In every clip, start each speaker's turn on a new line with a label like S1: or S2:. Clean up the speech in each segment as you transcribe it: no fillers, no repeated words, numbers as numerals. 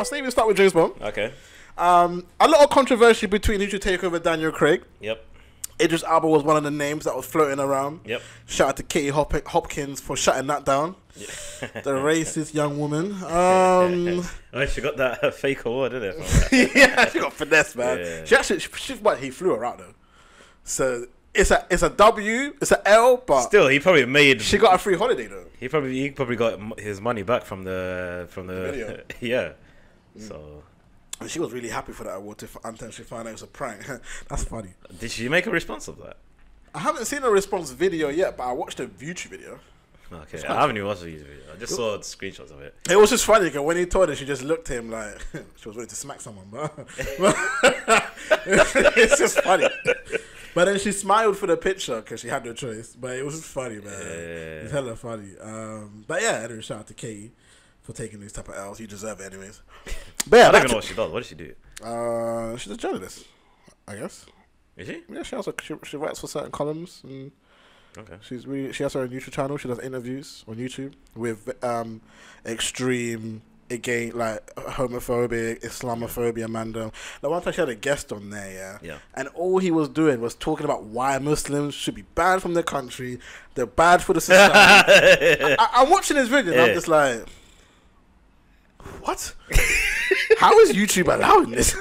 S1: say we start with James Bond.
S2: Okay.
S1: A lot of controversy between who should take over Daniel Craig.
S2: Yep.
S1: Idris Elba was one of the names that was floating around.
S2: Yep.
S1: Shout out to Katie Hopkins for shutting that down.
S2: Yeah.
S1: The racist young woman.
S2: Oh, she got that fake award, didn't it?
S1: Yeah, she got finesse, man.
S2: Yeah.
S1: She actually, he flew her out though. So it's a W, it's an L, but
S2: still, he probably made.
S1: She got a free holiday though.
S2: He probably got his money back from the
S1: video.
S2: Yeah. So.
S1: And she was really happy for that award until she found out it was a prank. That's funny.
S2: Did she make a response of that?
S1: I haven't seen a response video yet, but I watched a YouTube video.
S2: Okay, I haven't even watched the YouTube video. I just saw screenshots of it.
S1: It was just funny because when he told her, she just looked at him like she was ready to smack someone. But it's just funny. But then she smiled for the picture because she had no choice. But it was just funny, man. It's hella funny. But yeah, anyway, shout out to Katie for taking these type of L's. You deserve it anyways. But yeah,
S2: I don't even know what she does. What does she do?
S1: She's a journalist, I guess.
S2: Is she?
S1: Yeah, she writes for certain columns and
S2: okay.
S1: She has her own YouTube channel. She does interviews on YouTube with extreme like homophobic, Islamophobia, man. The one time she had a guest on there,
S2: yeah,
S1: and all he was doing was talking about why Muslims should be banned from their country. They're bad for the society. I'm watching this video and I'm just like, what? How is YouTube allowing this?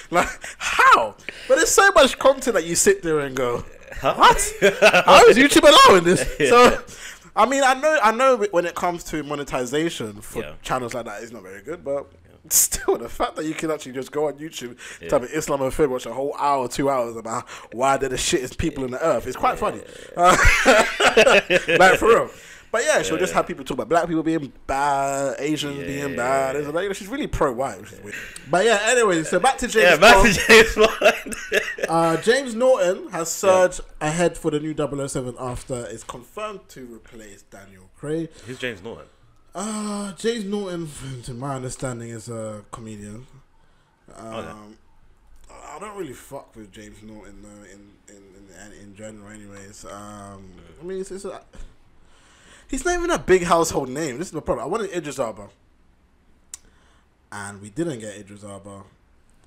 S1: Like, how? But there's so much content that you sit there and go, what? How is YouTube allowing this? So, I mean, I know when it comes to monetization for channels like that, it's not very good, but still, the fact that you can actually just go on YouTube, type of Islamophobia, watch a whole hour, 2 hours about why they're the shittest people on the earth, it's quite funny. Like, for real. But yeah, she'll just have people talk about black people being bad, Asians being bad. It's like, she's really pro-white, which is weird. But yeah, anyway, so back to James Bond.
S2: Back to James Bond.
S1: James Norton has surged ahead for the new 007 after it's confirmed to replace Daniel Craig.
S2: Who's James Norton?
S1: James Norton, to my understanding, is a comedian. I don't really fuck with James Norton though, in general, anyways. I mean, he's not even a big household name. This is the problem. I wanted Idris Elba, and we didn't get Idris Elba.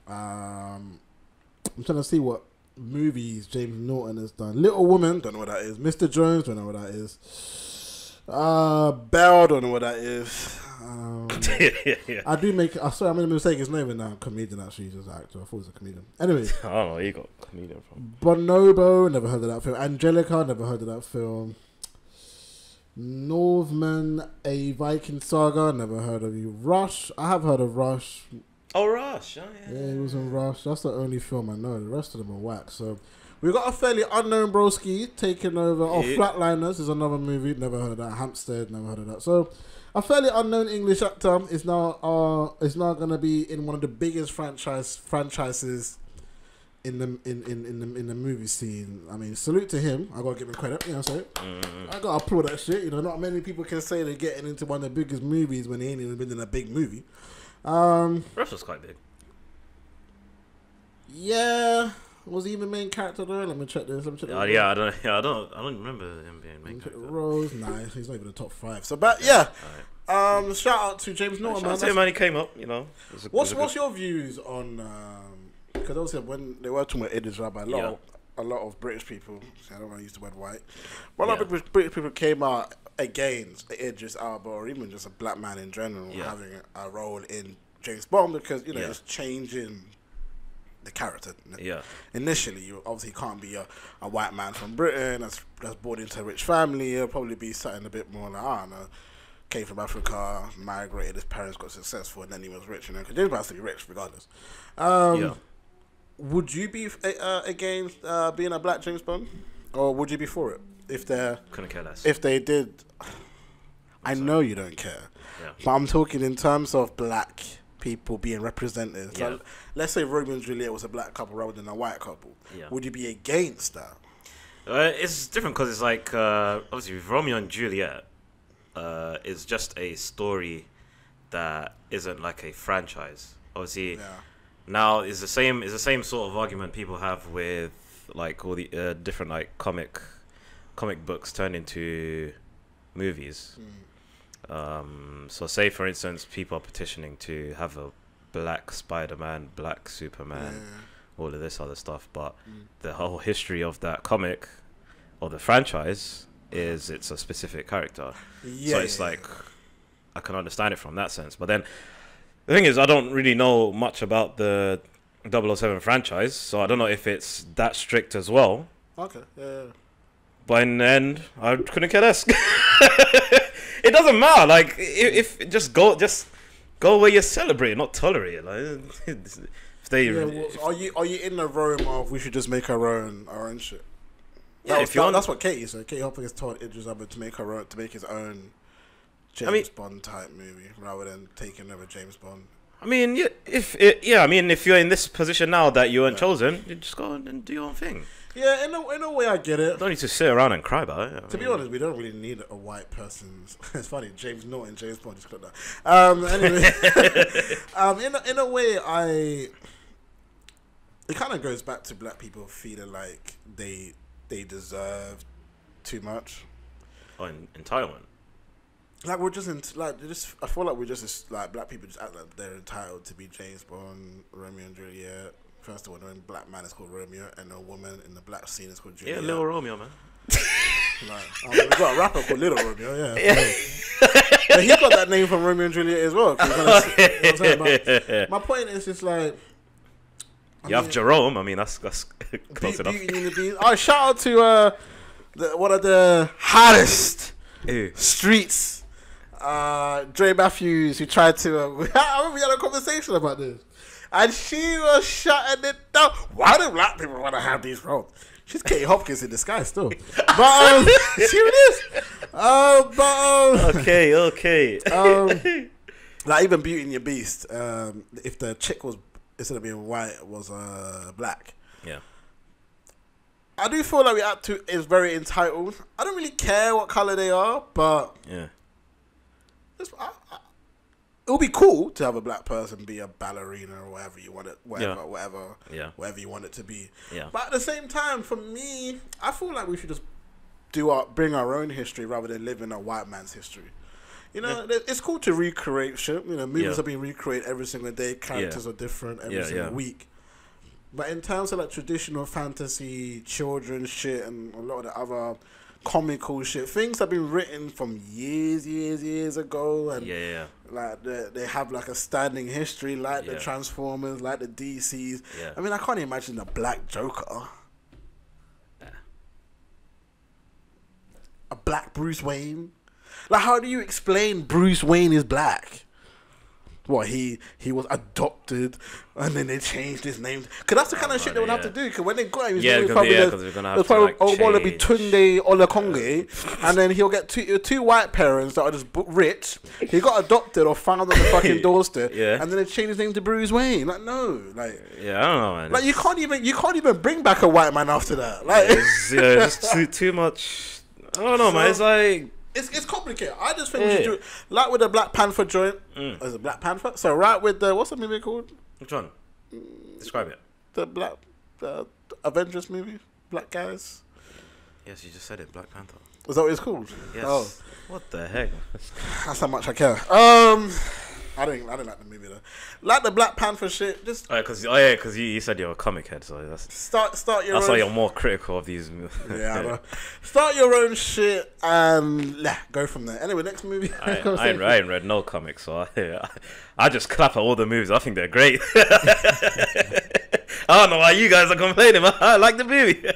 S1: I'm trying to see what movies James Norton has done. Little Woman, don't know what that is. Mr. Jones, don't know what that is. Bell, don't know what that is. I do make. Sorry, I'm going to mistake his name in that comedian. Actually, he's an actor. I thought he was a comedian. Anyway,
S2: I don't know where you got comedian from.
S1: Bonobo, never heard of that film. Angelica, never heard of that film. Northman, a Viking Saga, never heard of you. Rush, I have heard of Rush.
S2: Oh, Rush. Oh, yeah.
S1: Yeah, he was in Rush. That's the only film I know. The rest of them are whack. So we got a fairly unknown broski taking over. Oh, Flatliners is another movie. Never heard of that. Hampstead, never heard of that. So a fairly unknown English actor is now gonna be in one of the biggest franchises in the movie scene. I mean, salute to him. I gotta give him credit. You know, so I gotta applaud that shit. You know, not many people can say they're getting into one of the biggest movies when they ain't even been in a big movie.
S2: Rush was quite big.
S1: Yeah, was he even main character though? Let me check this. Let me check.
S2: I don't remember him being main character.
S1: Rose, nice. He's not even the top 5. So, but yeah. Right. Shout out to James Norton, man.
S2: Shout out to him, man. He came up. You know.
S1: What's your views on? Because also when they were talking about Idris Elba, a lot of British people, I don't want to use the word white, but a lot of British people came out against Idris Elba or even just a black man in general having a role in James Bond because, you know, it's changing the character.
S2: Yeah.
S1: Initially, you obviously can't be a white man from Britain that's born into a rich family. It'll probably be something a bit more like, I don't know, came from Africa, migrated, his parents got successful, and then he was rich, you know, because James Bond has to be rich regardless. Would you be against being a black James Bond, or would you be for it
S2: couldn't care less
S1: if they did? I know you don't care, but I'm talking in terms of black people being represented. So let's say Romeo and Juliet was a black couple rather than a white couple. Would you be against that?
S2: It's different because it's like obviously with Romeo and Juliet, it's just a story that isn't like a franchise. Obviously. Now it's the same sort of argument people have with like all the different like comic books turned into movies. So say for instance people are petitioning to have Black Spider-Man, Black Superman, all of this other stuff. But the whole history of that comic or the franchise is it's a specific character. So it's like I can understand it from that sense. But then the thing is, I don't really know much about the 007 franchise, so I don't know if it's that strict as well.
S1: Okay. Yeah.
S2: But in the end, I couldn't care less. It doesn't matter. Like if just go where you celebrate, not tolerate it. Like if they,
S1: are you in the realm of we should just make our own shit?
S2: Yeah,
S1: that's what Katie said. Katie Hopkins told Idris Elba to make his own James Bond type movie rather than taking over James Bond.
S2: I mean, if you're in this position now that you weren't chosen, you just go and do your own thing.
S1: Yeah, in a way, I get it.
S2: Don't need to sit around and cry about it.
S1: To be honest, we don't really need a white person. It's funny, James Norton, James Bond, just got that. Anyway, in a way, it kind of goes back to black people feeling like they deserve too much.
S2: Oh, entitlement.
S1: Like I feel like we're just like black people just act like they're entitled to be James Bond, Romeo and Juliet. First of all, when black man is called Romeo and a woman in the black scene is called Juliet.
S2: Yeah, Little Romeo, man.
S1: We got a rapper called Little Romeo, yeah. But he got that name from Romeo and Juliet as well. My point is just like
S2: you have Jerome. I mean, that's close enough.
S1: Beauty and the Beast. Oh, shout out to one of the hottest streets, Dre Matthews, who tried to. I remember we had a conversation about this. And she was shutting it down. Why do black people want to have these roles? She's Katie Hopkins in disguise still. But she is.
S2: Okay.
S1: Like even Beauty and the Beast, if the chick was, instead of being white, was black.
S2: Yeah.
S1: I do feel like is very entitled. I don't really care what color they are, but
S2: yeah.
S1: It would be cool to have a black person be a ballerina or whatever you want it, whatever you want it to be.
S2: Yeah.
S1: But at the same time, for me, I feel like we should just bring our own history rather than live in a white man's history. You know, it's cool to recreate shit. You know, movies are being recreated every single day. Characters are different every single week. But in terms of like traditional fantasy, children's shit, and a lot of the other comical shit, things have been written from years ago, and like they have like a standing history, like the Transformers, like the DCs. I mean, I can't imagine a black Joker, a black Bruce Wayne. Like, how do you explain Bruce Wayne is black? What, he was adopted and then they changed his name? Because that's the kind of shit they would have to do. Because when they got him,
S2: because we're gonna have to like
S1: be Tunde Olakonge, and then he'll get two white parents that are just rich. He got adopted or found on the fucking doorstep, and then they changed his name to Bruce Wayne. Like, no, like,
S2: I don't know, man.
S1: Like, you can't even bring back a white man after that. Like,
S2: it's just too much. I don't know, man. It's like.
S1: It's complicated. I just think we should do it. Like with the Black Panther joint. Is it Black Panther? So right with the, what's the movie called?
S2: Which one? Describe it.
S1: The Avengers movie? Black guys?
S2: Yes, you just said it. Black Panther.
S1: Is that what it's called?
S2: Yes. Oh. What the heck?
S1: That's how much I care. I didn't like the movie though. Like the Black Panther shit, just
S2: because you said you're a comic head, so that's
S1: start your.
S2: That's
S1: own,
S2: why you're more critical of these.
S1: Yeah, I know. Start your own shit and go from there. Anyway, next movie.
S2: I ain't read no comics, so I just clap at all the movies. I think they're great. I don't know why you guys are complaining. I like the movie.